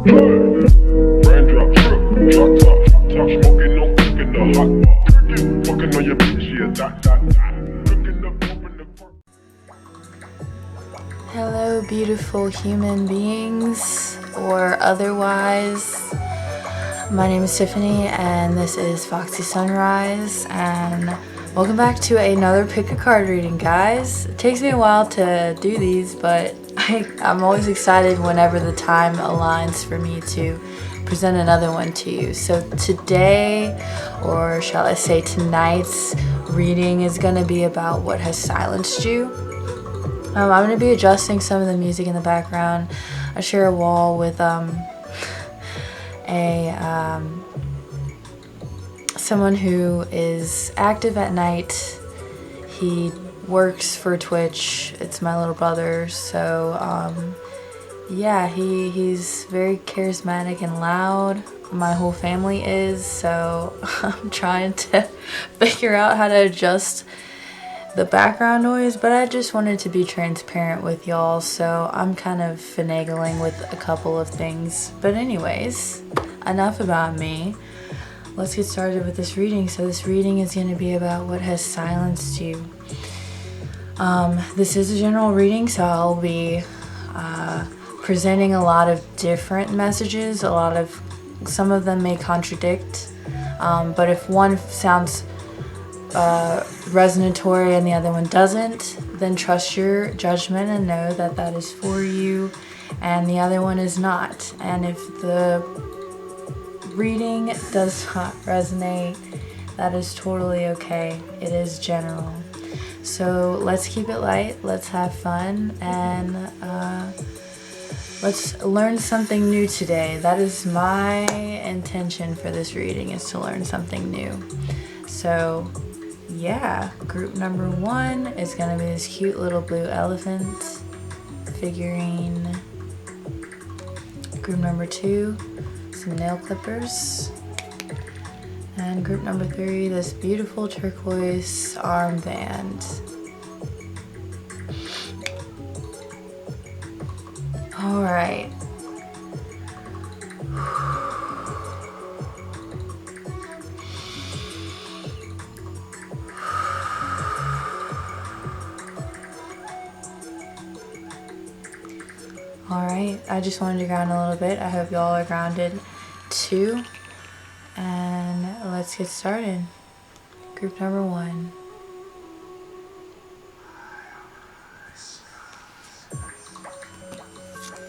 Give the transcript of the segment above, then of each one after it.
Raindrop, drip, drop top, smoking, no cooking the hot pot. Fucking on your bitch, yeah, that. Cooking up, open the front. Hello, beautiful human beings, or otherwise. My name is Tiffany, and this is Foxy Sunrise, and welcome back to another pick a card reading, guys. It takes me a while to do these, but I'm always excited whenever the time aligns for me to present another one to you. So today, or shall I say tonight's reading, is going to be about what has silenced you. I'm going to be adjusting some of the music in the background. I share a wall with someone who is active at night. He works for Twitch. It's my little brother. So yeah, he's very charismatic and loud. My whole family is, so I'm trying to figure out how to adjust the background noise, but I just wanted to be transparent with y'all, so I'm kind of finagling with a couple of things. But anyways, enough about me. Let's get started with this reading. So this reading is going to be about what has silenced you. This is a general reading, so I'll be presenting a lot of different messages. Some of them may contradict, but if one sounds resonatory and the other one doesn't, then trust your judgment and know that that is for you and the other one is not. And if the reading does not resonate, that is totally okay. It is general. So let's keep it light, let's have fun, and let's learn something new today. That is my intention for this reading, is to learn something new. So yeah, group number 1 is going to be this cute little blue elephant figurine. Group number 2, some nail clippers. And group number 3, this beautiful turquoise arm band. Alright. Alright, I just wanted to ground a little bit. I hope y'all are grounded too. And let's get started. Group number 1.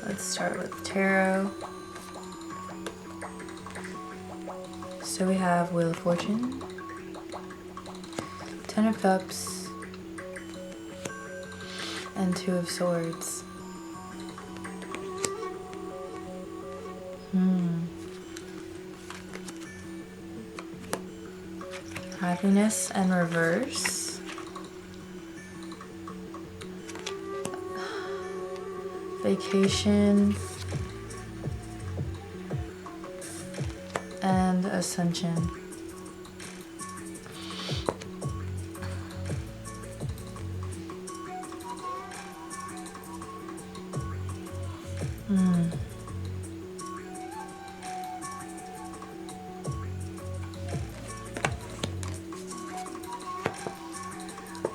Let's start with tarot. So we have Wheel of Fortune, 10 of Cups, and 2 of Swords. Happiness and reverse. Vacation and ascension.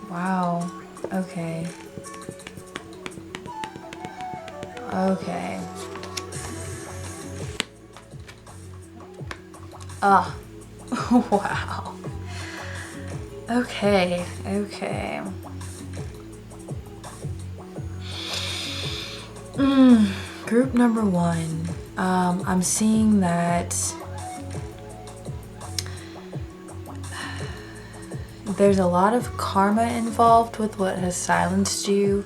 Wow. Okay. Okay. Ah. Wow. Okay. Okay. Group number 1. I'm seeing that there's a lot of karma involved with what has silenced you.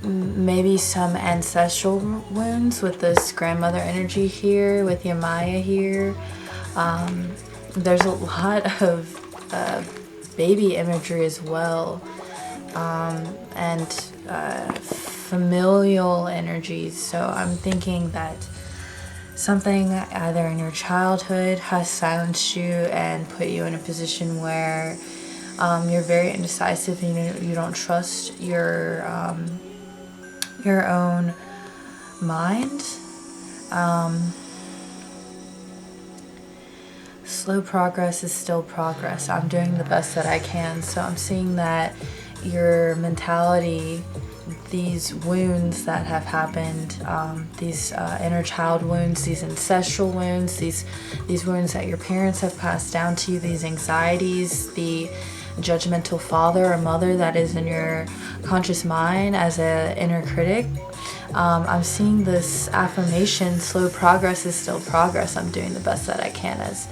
Maybe some ancestral wounds with this grandmother energy here, with Yamaya here. There's a lot of baby imagery as well, and familial energies. So I'm thinking that something either in your childhood has silenced you and put you in a position where you're very indecisive and you don't trust your own mind. Slow progress is still progress. I'm doing the best that I can. So I'm seeing that your mentality, these wounds that have happened, these inner child wounds, these ancestral wounds, these wounds that your parents have passed down to you, these anxieties, the judgmental father or mother that is in your conscious mind as an inner critic. I'm seeing this affirmation, slow progress is still progress. I'm doing the best that I can, as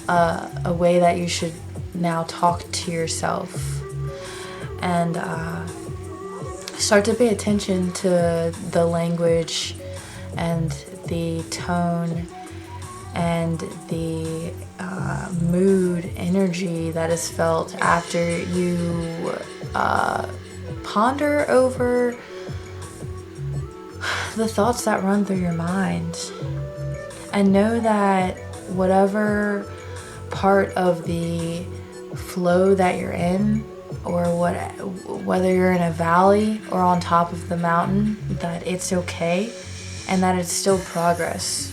a way that you should now talk to yourself and start to pay attention to the language and the tone and the mood, energy that is felt after you ponder over the thoughts that run through your mind. And know that whatever part of the flow that you're in, or whether you're in a valley or on top of the mountain, that it's okay and that it's still progress.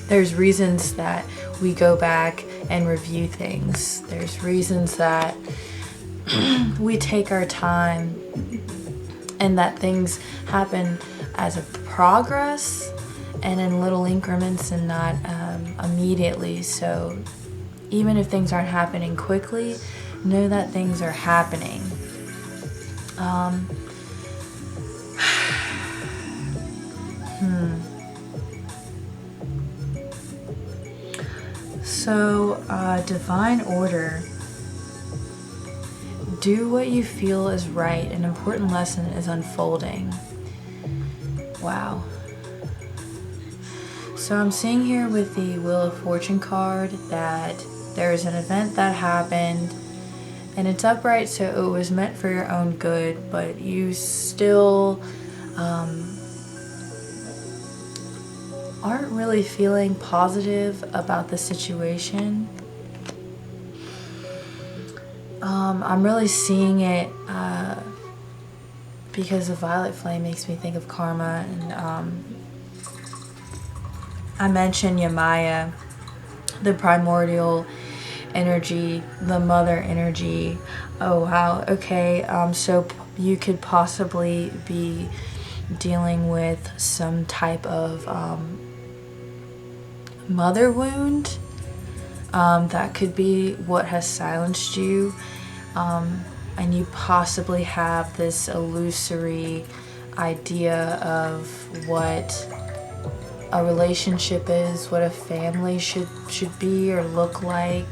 There's reasons that we go back and review things. There's reasons that we take our time, and that things happen as a progress and in little increments and not immediately. So even if things aren't happening quickly, know that things are happening. So, divine order. Do what you feel is right. An important lesson is unfolding. Wow. So I'm seeing here with the Wheel of Fortune card that there's an event that happened and it's upright, so it was meant for your own good, but you still aren't really feeling positive about the situation. I'm really seeing it because the violet flame makes me think of karma, and I mentioned Yamaya, the primordial energy, the mother energy. Oh wow, okay. So you could possibly be dealing with some type of mother wound. That could be what has silenced you, and you possibly have this illusory idea of what a relationship is, what a family should be or look like.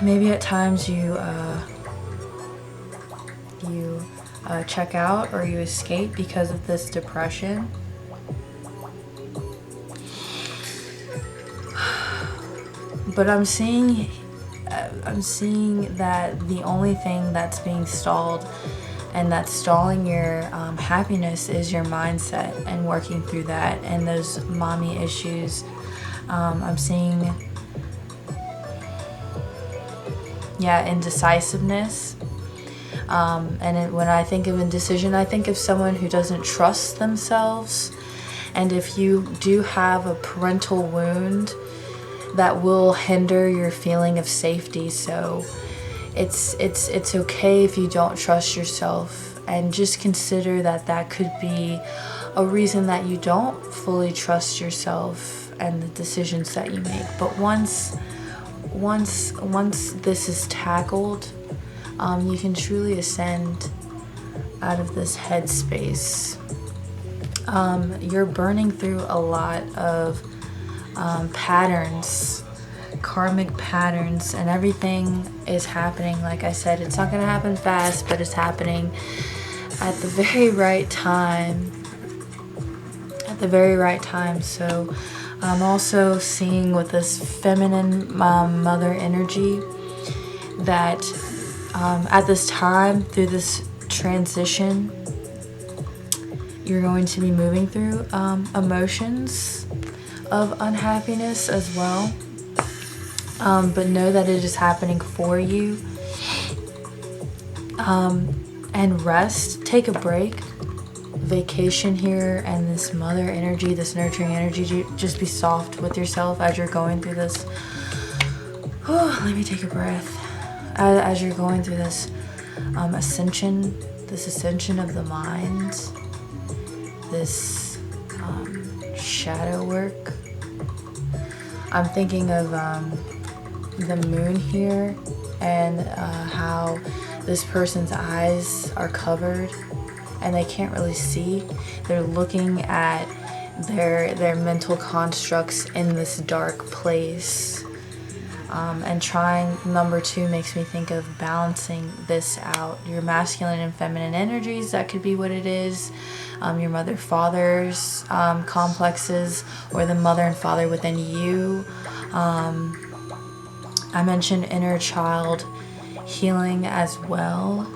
Maybe at times you check out or you escape because of this depression. But I'm seeing that the only thing that's being stalled and that's stalling your happiness is your mindset and working through that and those mommy issues. I'm seeing, indecisiveness. When I think of indecision, I think of someone who doesn't trust themselves. And if you do have a parental wound, that will hinder your feeling of safety. So it's okay if you don't trust yourself, and just consider that could be a reason that you don't fully trust yourself and the decisions that you make. But once this is tackled, you can truly ascend out of this headspace. You're burning through a lot of patterns, karmic patterns, and everything is happening. Like I said, it's not going to happen fast, but it's happening at the very right time. So I'm also seeing with this feminine mother energy that at this time, through this transition, you're going to be moving through emotions of unhappiness as well, but know that it is happening for you. and rest. Take a break. Vacation here, and this mother energy, this nurturing energy, just be soft with yourself as you're going through this. Oh, let me take a breath. As you're going through this ascension of the mind, this shadow work. I'm thinking of the moon here, and how this person's eyes are covered and they can't really see. They're looking at their mental constructs in this dark place. And trying, number 2 makes me think of balancing this out. Your masculine and feminine energies, that could be what it is. Your mother-father's complexes, or the mother and father within you. I mentioned inner child healing as well.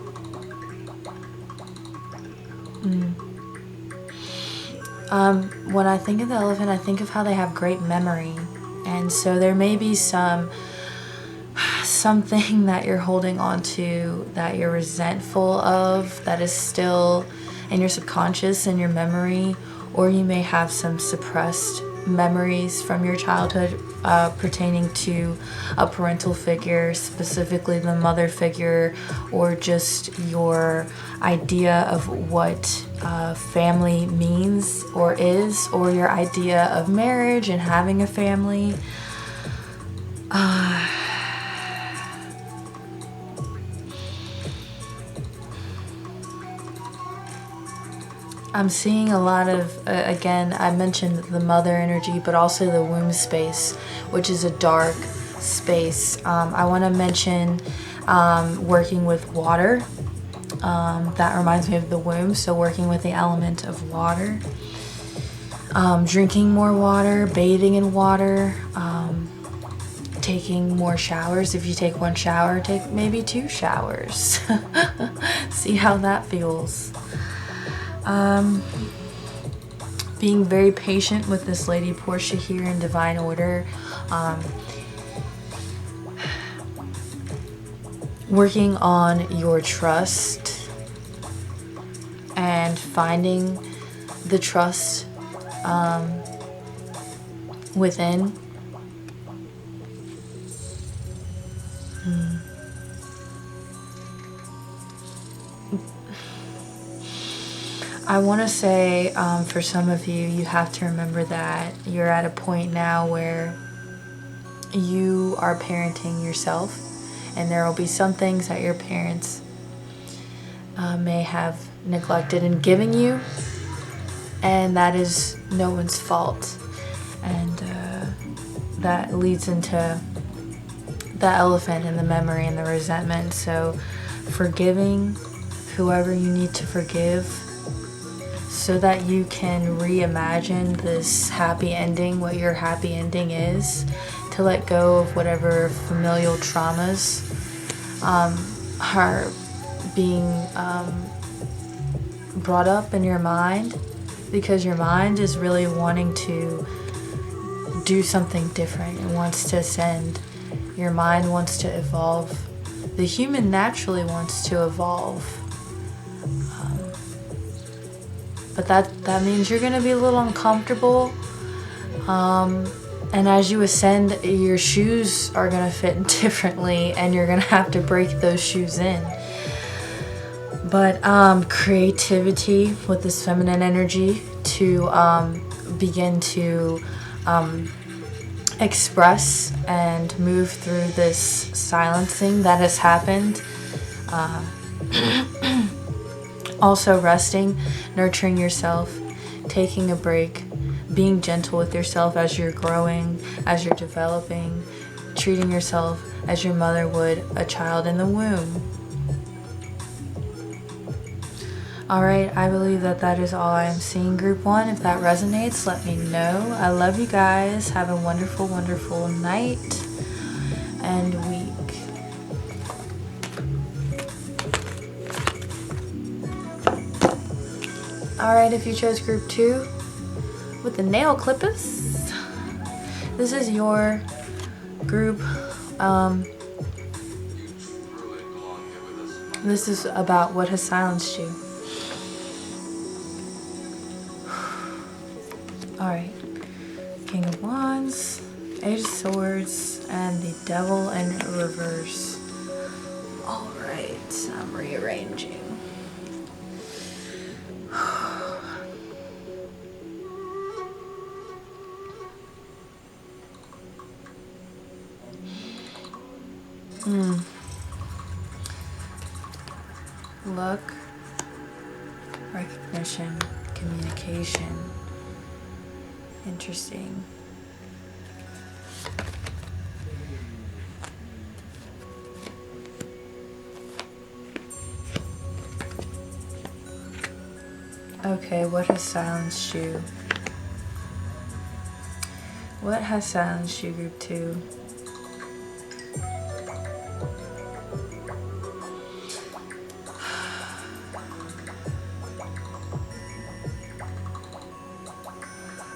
When I think of the elephant, I think of how they have great memory. And so there may be something that you're holding on to, that you're resentful of, that is still in your subconscious, in your memory, or you may have some suppressed memories from your childhood pertaining to a parental figure, specifically the mother figure, or just your idea of what family means or is, or your idea of marriage and having a family. I'm seeing a lot of, again, I mentioned the mother energy, but also the womb space, which is a dark space. I want to mention working with water. That reminds me of the womb, so working with the element of water. Drinking more water, bathing in water, taking more showers. If you take 1 shower, take maybe 2 showers. See how that feels. Being very patient with this Lady Portia here in Divine Order. Working on your trust and finding the trust within. I want to say, for some of you, you have to remember that you're at a point now where you are parenting yourself, and there will be some things that your parents may have neglected in giving you, and that is no one's fault. And that leads into the elephant and the memory and the resentment. So forgiving whoever you need to forgive, so that you can reimagine this happy ending, what your happy ending is, to let go of whatever familial traumas are being brought up in your mind, because your mind is really wanting to do something different. It wants to ascend. Your mind wants to evolve. The human naturally wants to evolve. But that means you're going to be a little uncomfortable. And as you ascend, your shoes are going to fit differently, and you're going to have to break those shoes in. But creativity with this feminine energy to begin to express and move through this silencing that has happened. Also resting, nurturing yourself, taking a break, being gentle with yourself as you're growing, as you're developing, treating yourself as your mother would a child in the womb. Alright, I believe that is all I am seeing, Group 1. If that resonates, let me know. I love you guys. Have a wonderful, wonderful night and week. Alright, if you chose Group 2 with the nail clippers, this is your group. This is about what has silenced you. Alright. King of Wands, Eight of Swords, and the Devil in reverse. Alright, I'm rearranging. Luck, recognition, communication. Interesting. Okay, what has silenced you? What has silenced you, group 2?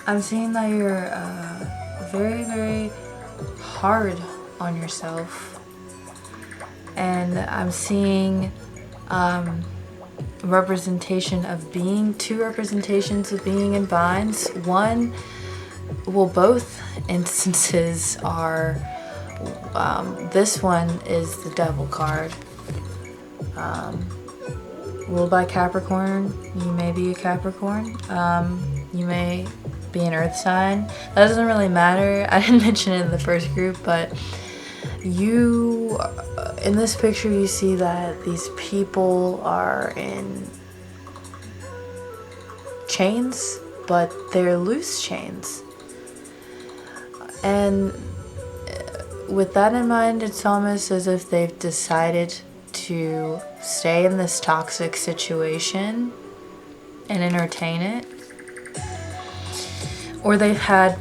I'm seeing that you're very, very hard on yourself. And I'm seeing representation of being, 2 representations of being in binds. One, well, both instances are, this one is the Devil card. Ruled by Capricorn. You may be a Capricorn. You may be an earth sign. That doesn't really matter. I didn't mention it in the first group, but you, in this picture, you see that these people are in chains, but they're loose chains. And with that in mind, it's almost as if they've decided to stay in this toxic situation and entertain it. Or they've had,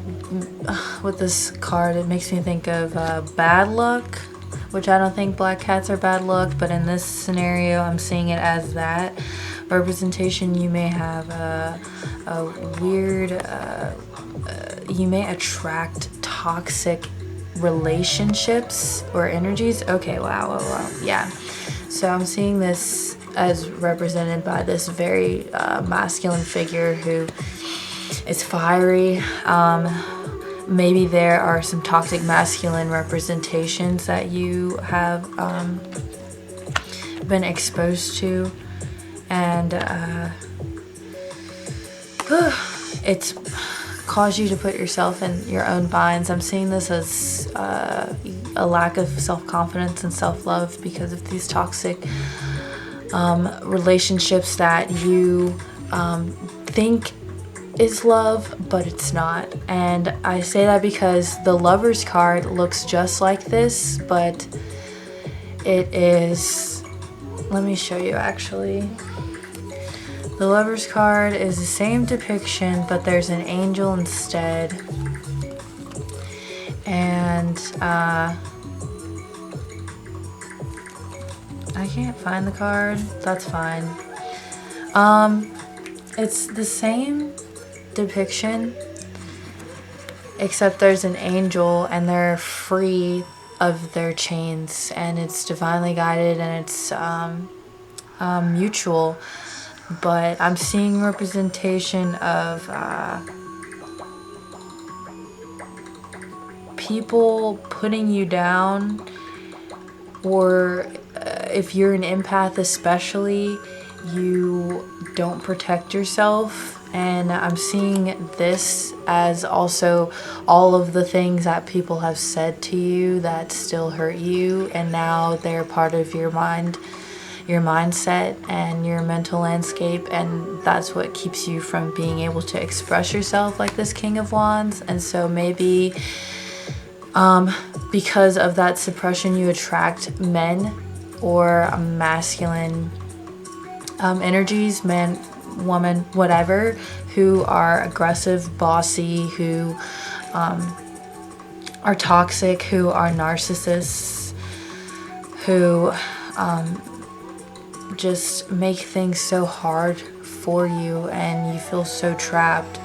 with this card, it makes me think of bad luck, which I don't think black cats are bad luck, but in this scenario, I'm seeing it as that representation. You may have a weird, you may attract toxic relationships or energies. Okay, wow, yeah. So I'm seeing this as represented by this very masculine figure who is fiery. Maybe there are some toxic masculine representations that you have been exposed to, and it's caused you to put yourself in your own binds. I'm seeing this as a lack of self-confidence and self-love because of these toxic relationships that you think is love, but it's not. And I say that because the Lover's card looks just like this, but it is, let me show you actually. The Lover's card is the same depiction, but there's an angel instead. And I can't find the card. That's fine. It's the same depiction, except there's an angel and they're free of their chains, and it's divinely guided, and it's mutual. But I'm seeing representation of people putting you down, or if you're an empath especially, you don't protect yourself. And I'm seeing this as also all of the things that people have said to you that still hurt you, and now they're part of your mind, your mindset and your mental landscape, and that's what keeps you from being able to express yourself like this King of Wands. And so maybe because of that suppression, you attract men or masculine energies, man, woman, whatever, who are aggressive, bossy, who are toxic, who are narcissists, who just make things so hard for you, and you feel so trapped.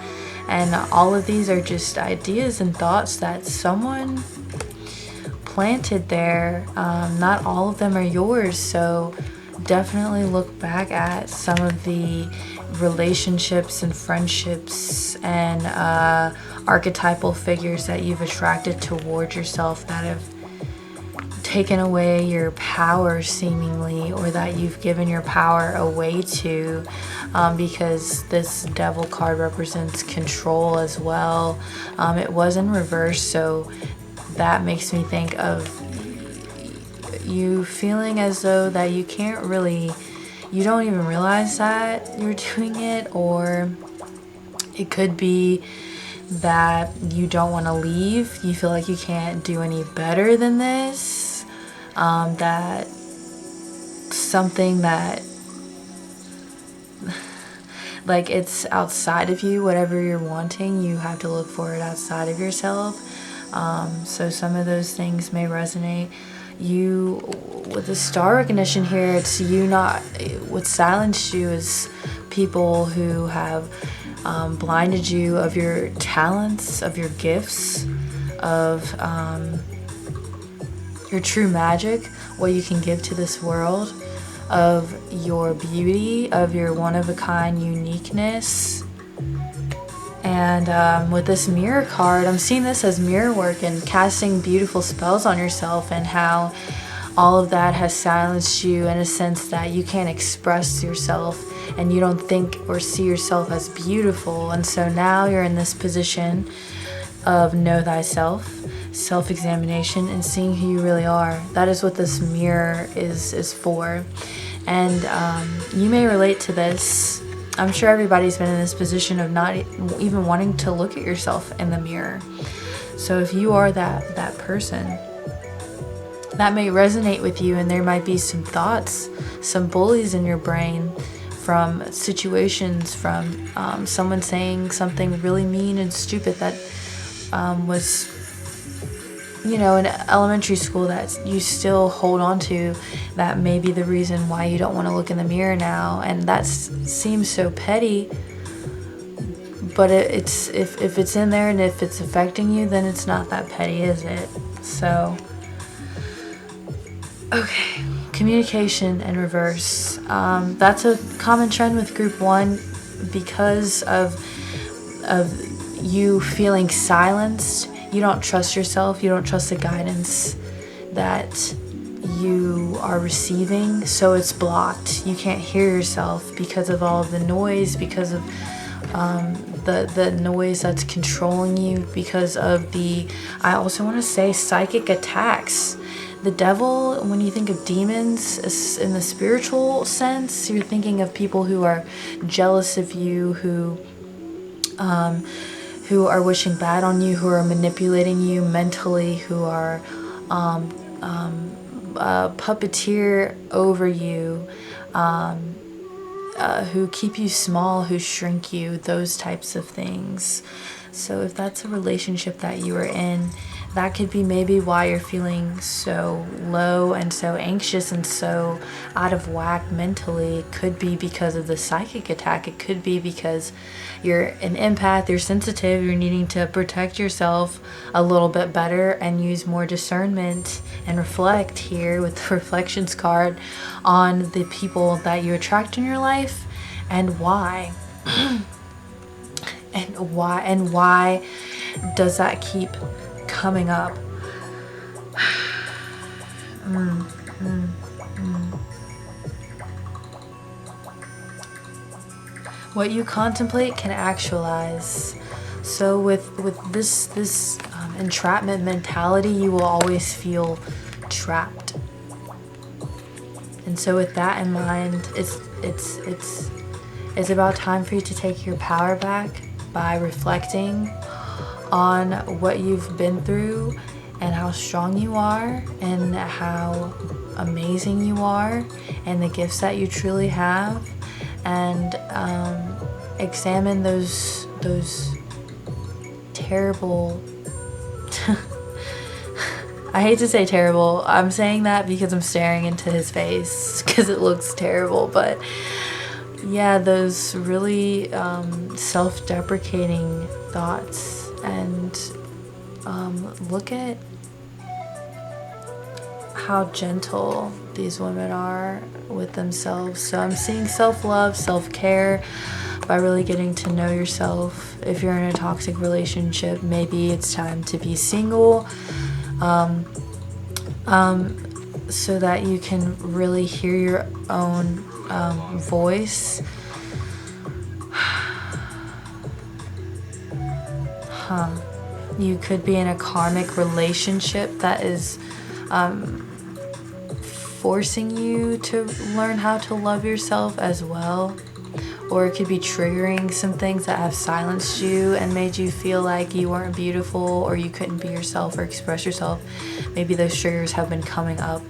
And all of these are just ideas and thoughts that someone planted there. Not all of them are yours, so definitely look back at some of the relationships and friendships and archetypal figures that you've attracted toward yourself that have taken away your power seemingly, or that you've given your power away to, because this devil card represents control as well. It was in reverse, so that makes me think of you feeling as though that you can't really, you don't even realize that you're doing it, or it could be that you don't want to leave. You feel like you can't do any better than this. That something that like it's outside of you, whatever you're wanting, you have to look for it outside of yourself. So some of those things may resonate. You, with the star recognition here, it's you not, what silenced you is people who have blinded you of your talents, of your gifts, of your true magic, what you can give to this world, of your beauty, of your one-of-a-kind uniqueness. And with this mirror card, I'm seeing this as mirror work and casting beautiful spells on yourself, and how all of that has silenced you in a sense that you can't express yourself and you don't think or see yourself as beautiful. And so now you're in this position of know thyself, self-examination, and seeing who you really are. That is what this mirror is for. And you may relate to this. I'm sure everybody's been in this position of not even wanting to look at yourself in the mirror. So if you are that person, that may resonate with you, and there might be some thoughts, some bullies in your brain from situations, from someone saying something really mean and stupid that was, in elementary school, that you still hold on to, that may be the reason why you don't want to look in the mirror now. And that seems so petty, but it's if it's in there and if it's affecting you, then it's not that petty, is it? So, okay, communication in reverse. That's a common trend with group 1 because of you feeling silenced. You don't trust yourself. You don't trust the guidance that you are receiving. So it's blocked. You can't hear yourself because of all of the noise, because of the noise that's controlling you, because of I also want to say, psychic attacks. The devil, when you think of demons in the spiritual sense, you're thinking of people who are jealous of you, who are wishing bad on you, who are manipulating you mentally, who are puppeteer over you, who keep you small, who shrink you, those types of things. So if that's a relationship that you are in, that could be maybe why you're feeling so low and so anxious and so out of whack mentally. It could be because of the psychic attack. It could be because you're an empath, you're sensitive, you're needing to protect yourself a little bit better and use more discernment and reflect here with the reflections card on the people that you attract in your life and why. and why does that keep coming up? What you contemplate can actualize. So with this entrapment mentality, you will always feel trapped. And so with that in mind, it's about time for you to take your power back by reflecting on what you've been through and how strong you are and how amazing you are and the gifts that you truly have, and examine those terrible I hate to say terrible. I'm saying that because I'm staring into his face because it looks terrible, but yeah, those really self-deprecating thoughts, and look at how gentle these women are with themselves. So I'm seeing self-love, self-care by really getting to know yourself. If you're in a toxic relationship, maybe it's time to be single, so that you can really hear your own voice. You could be in a karmic relationship that is forcing you to learn how to love yourself as well. Or it could be triggering some things that have silenced you and made you feel like you weren't beautiful or you couldn't be yourself or express yourself. Maybe those triggers have been coming up.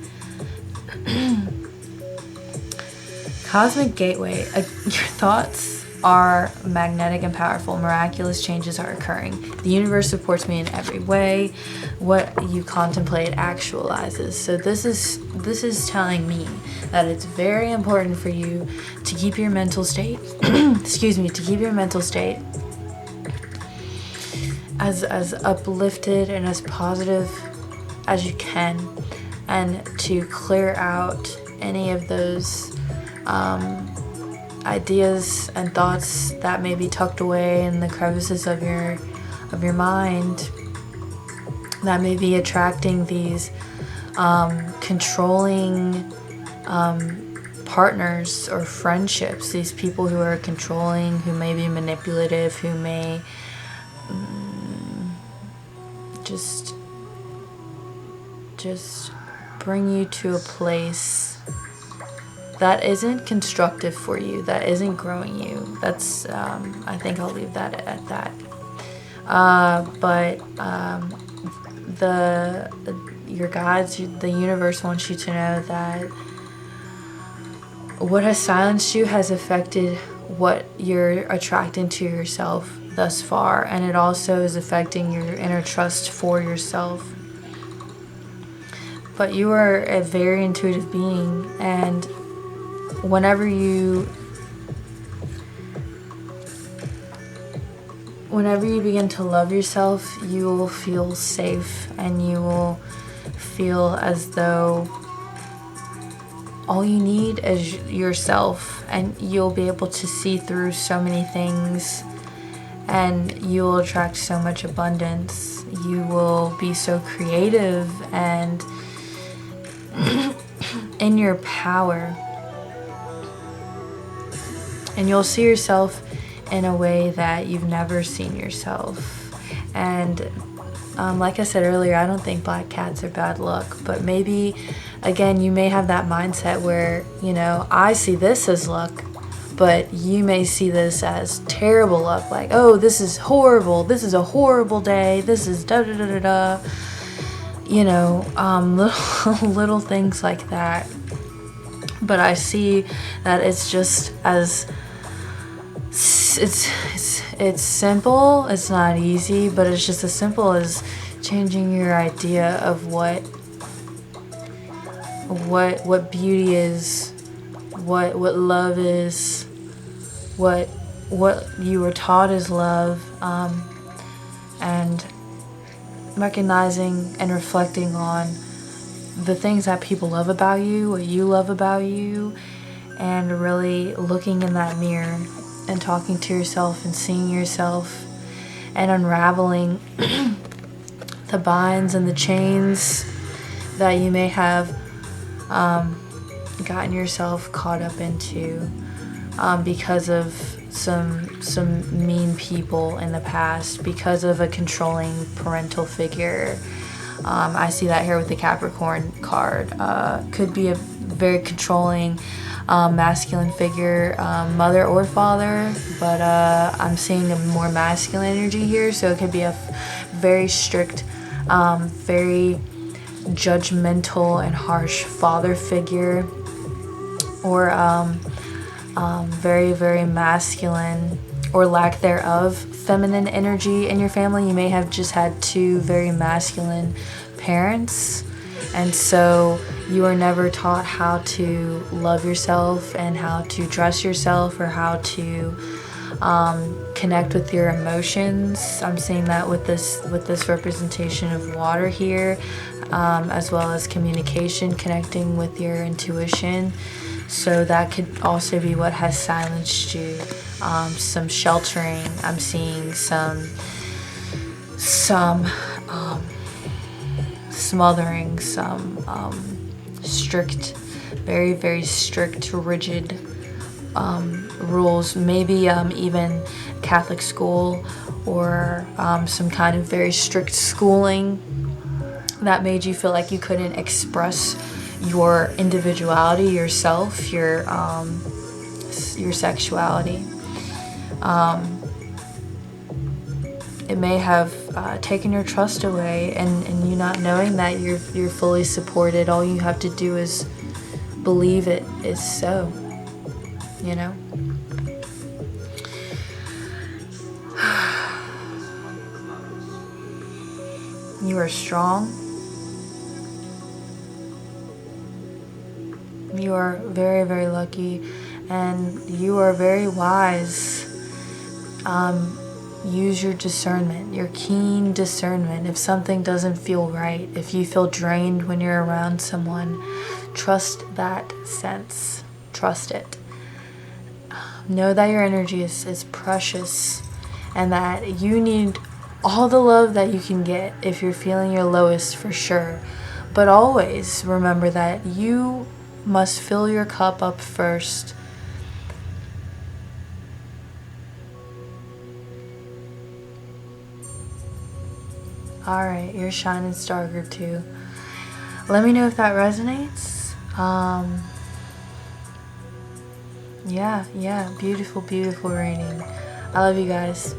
Cosmic Gateway. Your thoughts are magnetic and powerful. Miraculous changes are occurring. The universe supports me in every way. What you contemplate actualizes. So this is telling me that it's very important for you to keep your mental state to keep your mental state as uplifted and as positive as you can, and to clear out any of those ideas and thoughts that may be tucked away in the crevices of your mind that may be attracting these controlling partners or friendships, these people who are controlling, who may be manipulative, who may just bring you to a place that isn't constructive for you, that isn't growing you. That's I think I'll leave that at that. But your guides, the universe wants you to know that what has silenced you has affected what you're attracting to yourself thus far, and it also is affecting your inner trust for yourself. But you are a very intuitive being, and whenever you begin to love yourself, you will feel safe, and you will feel as though all you need is yourself, and you'll be able to see through so many things, and you will attract so much abundance. You will be so creative and in your power. And you'll see yourself in a way that you've never seen yourself. And like I said earlier, I don't think black cats are bad luck. But maybe, again, you may have that mindset where, I see this as luck, but you may see this as terrible luck. Like, oh, this is horrible. This is a horrible day. This is da-da-da-da-da. Little things like that. But I see that it's just as it's simple. It's not easy, but it's just as simple as changing your idea of what beauty is, what love is, what you were taught is love, and recognizing and reflecting on the things that people love about you, what you love about you, and really looking in that mirror and talking to yourself and seeing yourself and unraveling the binds and the chains that you may have gotten yourself caught up into because of some mean people in the past, because of a controlling parental figure. I see that here with the Capricorn card. Could be a very controlling masculine figure, mother or father, but I'm seeing a more masculine energy here, so it could be a very strict, very judgmental and harsh father figure, or very, very masculine or lack thereof feminine energy in your family. You may have just had two very masculine parents, and so you were never taught how to love yourself and how to dress yourself, or how to connect with your emotions. I'm seeing that with this representation of water here, as well as communication, connecting with your intuition. So that could also be what has silenced you. Some sheltering. I'm seeing some smothering, some strict, very, very strict, rigid rules. Maybe even Catholic school, or some kind of very strict schooling that made you feel like you couldn't express your individuality, yourself, your sexuality. It may have taken your trust away, and you not knowing that you're fully supported. All you have to do is believe it is so, you know? You are strong. You are very, very lucky, and you are very wise. Use your discernment, your keen discernment. If something doesn't feel right, if you feel drained when you're around someone, trust that sense. Trust it. Know that your energy is precious, and that you need all the love that you can get if you're feeling your lowest, for sure. But always remember that you must fill your cup up first. Alright, you're shining star group 2. Let me know if that resonates. Yeah, beautiful, beautiful reading. I love you guys.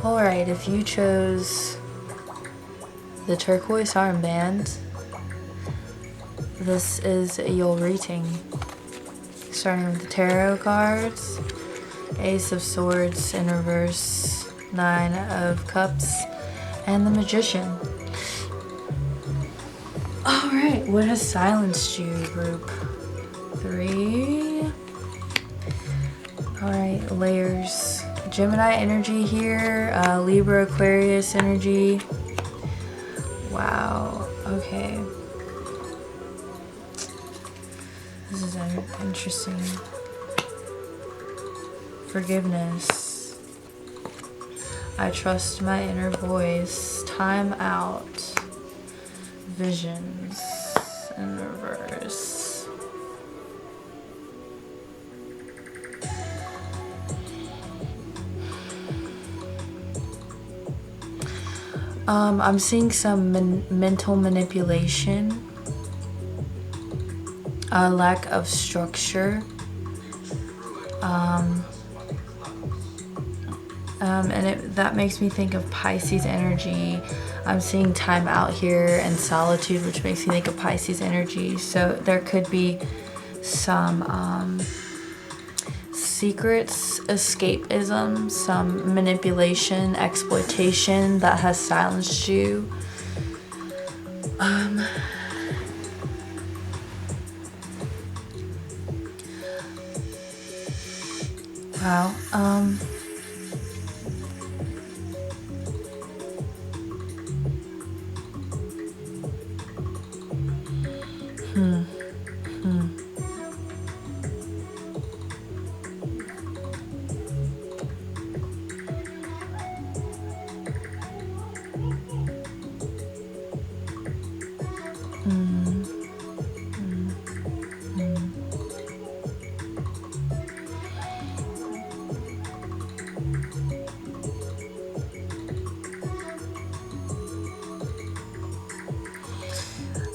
Alright, if you chose the Turquoise Arm Band, this is your reading. Starting with the tarot cards, Ace of Swords in reverse, 9 of Cups, and the Magician. Alright, what has silenced you, group 3? Alright, layers. Gemini energy here, Libra, Aquarius energy. Wow, okay. This is interesting. Forgiveness. I trust my inner voice. Time out. Visions in reverse. I'm seeing some mental manipulation, a lack of structure, and that makes me think of Pisces energy. I'm seeing time out here and solitude, which makes me think of Pisces energy. So there could be some secrets, escapism, some manipulation, exploitation that has silenced you. Wow.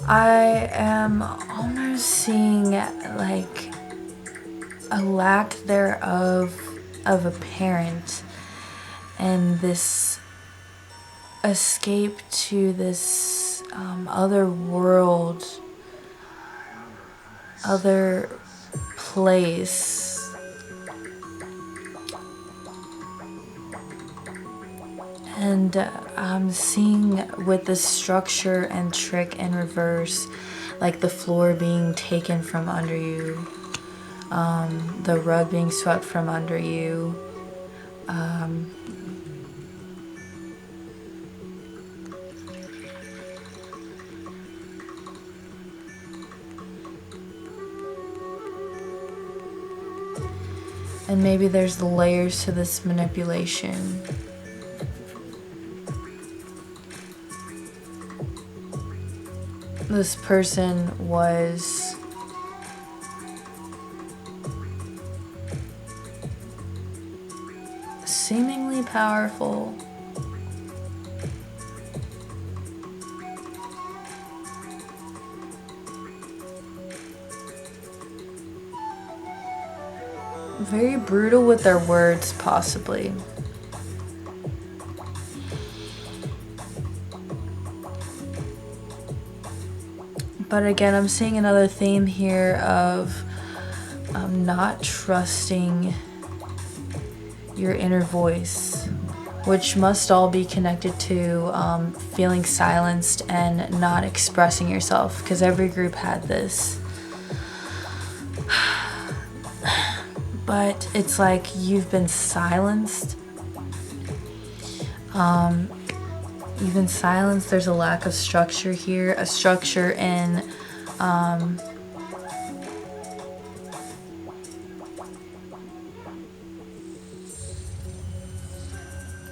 I am almost seeing like a lack thereof of a parent, and this escape to this other world, other place. And I'm seeing with the structure and trick in reverse, like the floor being taken from under you, the rug being swept from under you. And maybe there's layers to this manipulation. This person was seemingly powerful. Very brutal with their words, possibly. But again, I'm seeing another theme here of not trusting your inner voice, which must all be connected to feeling silenced and not expressing yourself, because every group had this. But it's like you've been silenced. You've been silenced. There's a lack of structure here. A structure in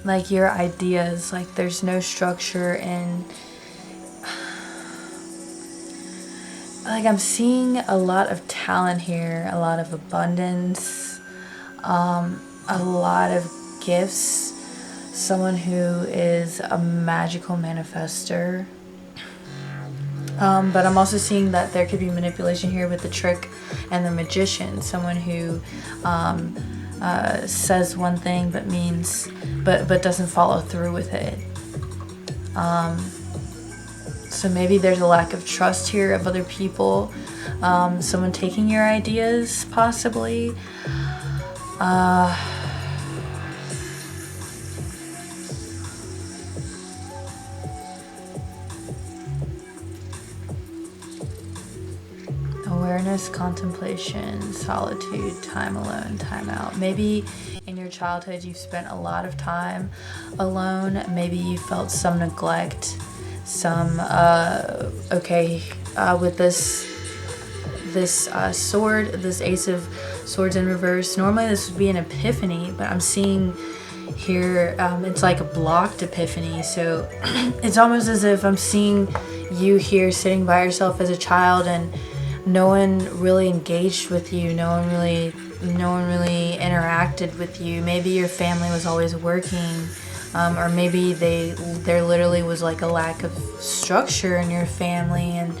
like your ideas. Like there's no structure in, like I'm seeing a lot of talent here, a lot of abundance, a lot of gifts. Someone who is a magical manifester. But I'm also seeing that there could be manipulation here with the trick and the magician. Someone who says one thing but doesn't follow through with it. So maybe there's a lack of trust here of other people. Someone taking your ideas, possibly. Awareness, contemplation, solitude, time alone, time out. Maybe in your childhood you've spent a lot of time alone. Maybe you felt some neglect, some with this sword, this Ace of Swords in reverse. Normally this would be an epiphany, but I'm seeing here it's like a blocked epiphany. So it's almost as if I'm seeing you here sitting by yourself as a child, and no one really engaged with you. No one really interacted with you. Maybe your family was always working, or maybe there literally was like a lack of structure in your family, and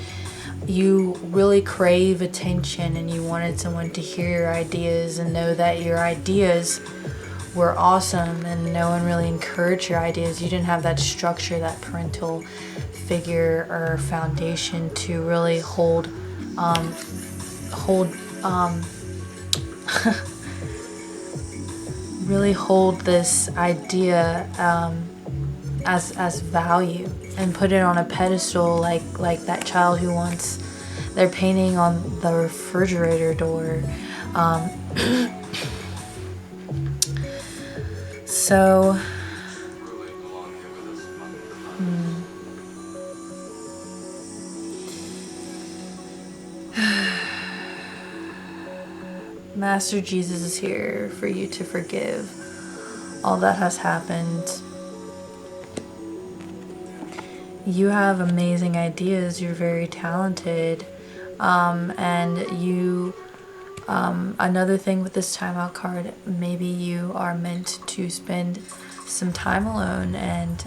you really crave attention and you wanted someone to hear your ideas and know that your ideas were awesome, and no one really encouraged your ideas. You didn't have that structure, that parental figure or foundation to really hold really hold this idea as value and put it on a pedestal, like that child who wants their painting on the refrigerator door. So Master Jesus is here for you to forgive all that has happened. You have amazing ideas. You're very talented. And you, another thing with this timeout card, maybe you are meant to spend some time alone and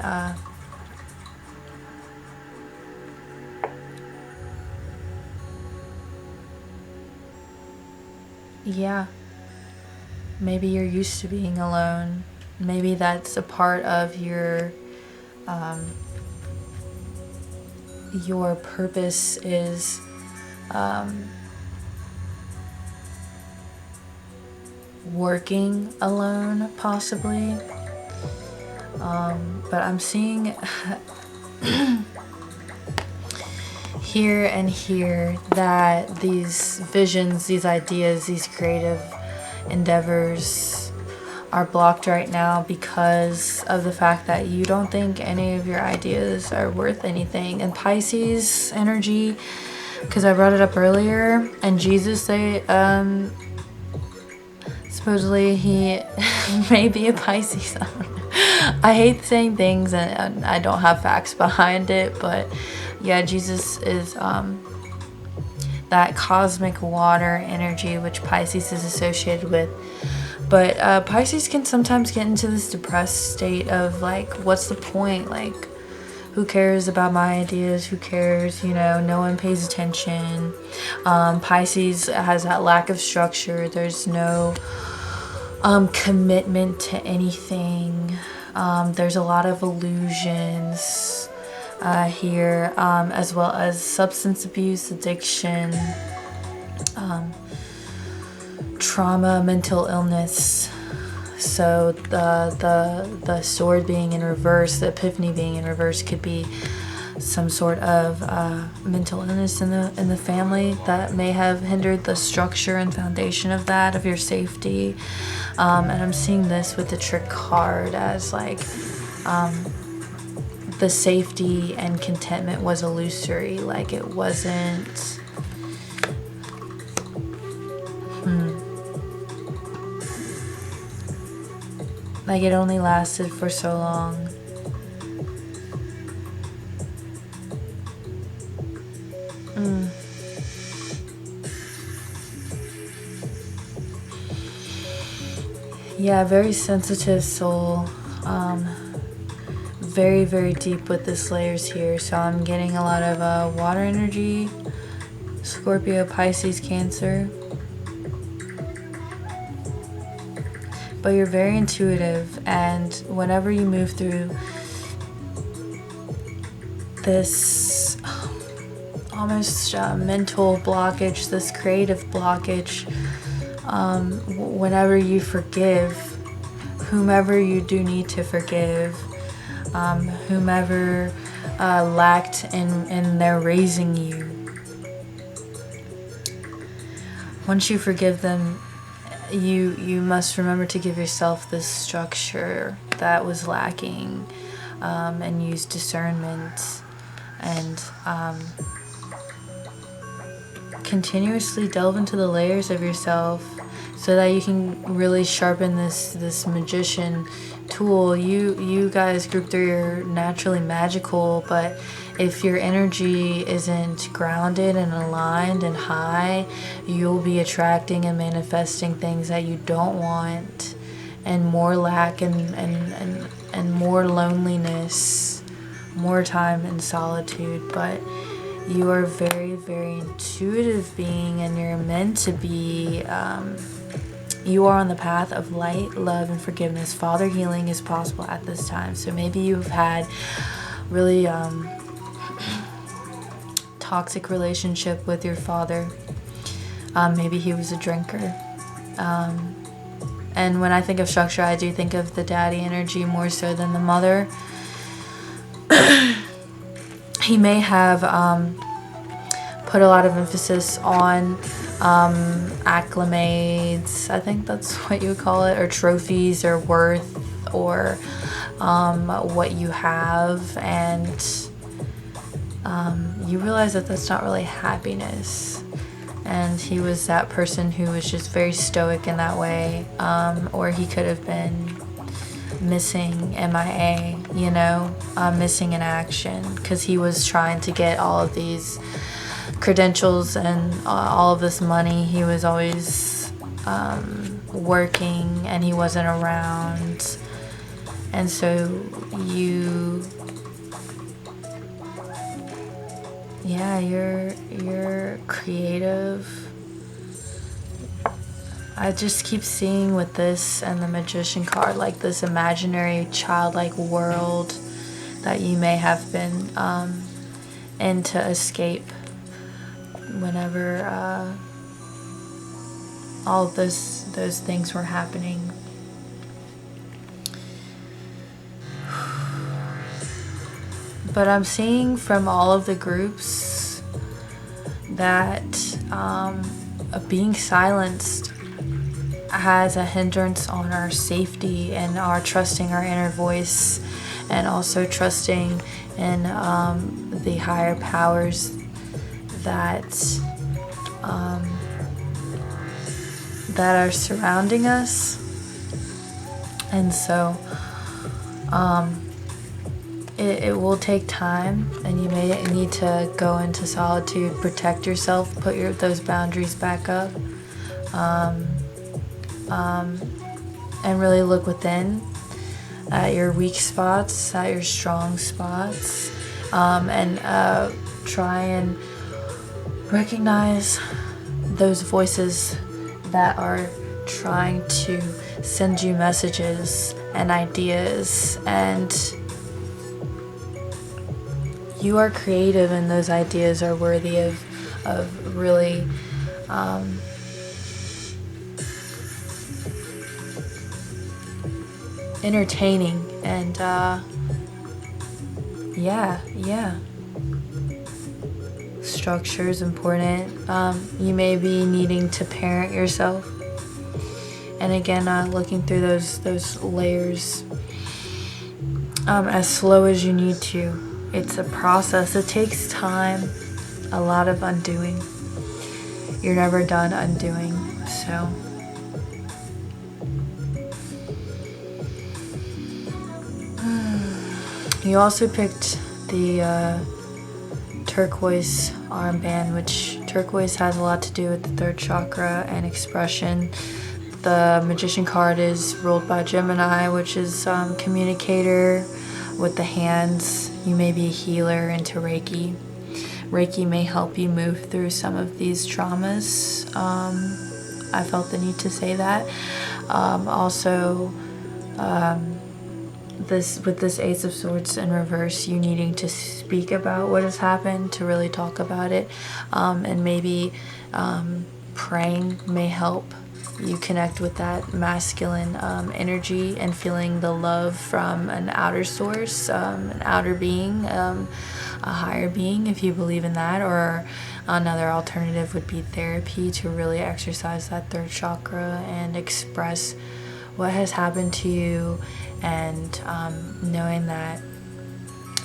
yeah, maybe you're used to being alone. Maybe that's a part of your purpose is working alone, possibly. But I'm seeing here and here that these visions, these ideas, these creative endeavors are blocked right now because of the fact that you don't think any of your ideas are worth anything. And Pisces energy, because I brought it up earlier, and Jesus, supposedly he may be a Pisces. I hate saying things and I don't have facts behind it, but yeah, Jesus is that cosmic water energy, which Pisces is associated with. But Pisces can sometimes get into this depressed state of like, what's the point? Like, who cares about my ideas? Who cares? You know, no one pays attention. Pisces has that lack of structure. There's no commitment to anything. There's a lot of illusions here, as well as substance abuse, addiction, trauma, mental illness. So the sword being in reverse, the epiphany being in reverse, could be some sort of mental illness in the family that may have hindered the structure and foundation of that, of your safety. And I'm seeing this with the trick card as like the safety and contentment was illusory, like it wasn't. Like it only lasted for so long. Yeah, very sensitive soul. Very, very deep with this layers here. So I'm getting a lot of water energy, Scorpio, Pisces, Cancer. But you're very intuitive, and whenever you move through this almost mental blockage, this creative blockage, whenever you forgive whomever you do need to forgive, whomever lacked in their raising you, once you forgive them, you must remember to give yourself this structure that was lacking, and use discernment and continuously delve into the layers of yourself so that you can really sharpen this magician tool. You guys group 3 are naturally magical, but if your energy isn't grounded and aligned and high, you'll be attracting and manifesting things that you don't want, and more lack and more loneliness, more time in solitude. But you are very, very intuitive being, and you're meant to be. You are on the path of light, love, and forgiveness. Father healing is possible at this time. So maybe you've had really toxic relationship with your father. Maybe he was a drinker. And when I think of structure, I do think of the daddy energy more so than the mother. He may have put a lot of emphasis on acclimates, I think that's what you would call it, or trophies, or worth, or what you have, and you realize that that's not really happiness. And he was that person who was just very stoic in that way, or he could have been missing, MIA, missing in action, because he was trying to get all of these credentials and all of this money. He was always working, and he wasn't around. And so you're creative. I just keep seeing with this and the Magician card, like this imaginary childlike world that you may have been in to escape whenever all of those things were happening. But I'm seeing from all of the groups that being silenced has a hindrance on our safety and our trusting our inner voice, and also trusting in the higher powers that that are surrounding us. And so it will take time, and you may need to go into solitude, protect yourself, put those boundaries back up, and really look within at your weak spots, at your strong spots, and try and recognize those voices that are trying to send you messages and ideas, and you are creative, and those ideas are worthy of really entertaining. And structure is important. You may be needing to parent yourself, and again, looking through those layers as slow as you need to. It's a process. It takes time, a lot of undoing. You're never done undoing. So you also picked the Turquoise Arm Band, which turquoise has a lot to do with the third chakra and expression. The Magician card is ruled by Gemini, which is communicator with the hands. You may be a healer into Reiki. Reiki may help you move through some of these traumas. I felt the need to say that. Also, this Ace of Swords in reverse, you needing to speak about what has happened, to really talk about it, and maybe praying may help you connect with that masculine energy and feeling the love from an outer source, an outer being, a higher being, if you believe in that. Or another alternative would be therapy, to really exercise that third chakra and express what has happened to you, and knowing that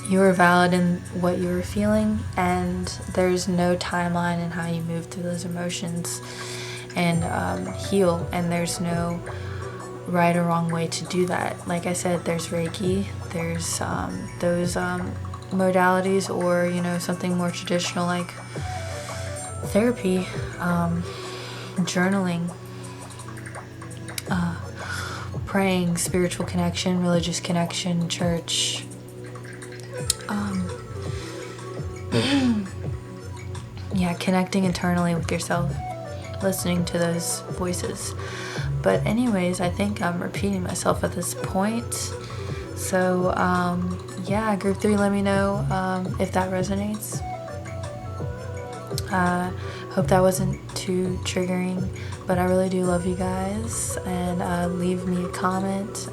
you are valid in what you are feeling, and there's no timeline in how you move through those emotions and heal, and there's no right or wrong way to do that. Like I said, there's Reiki, there's those modalities, or something more traditional like therapy, journaling, praying, spiritual connection, religious connection, church, connecting internally with yourself, listening to those voices. But anyways, I think I'm repeating myself at this point. So group 3, let me know if that resonates. Hope that wasn't too triggering, but I really do love you guys, and leave me a comment,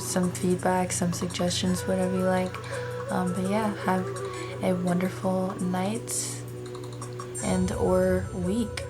some feedback, some suggestions, whatever you like. But have a wonderful night and or week.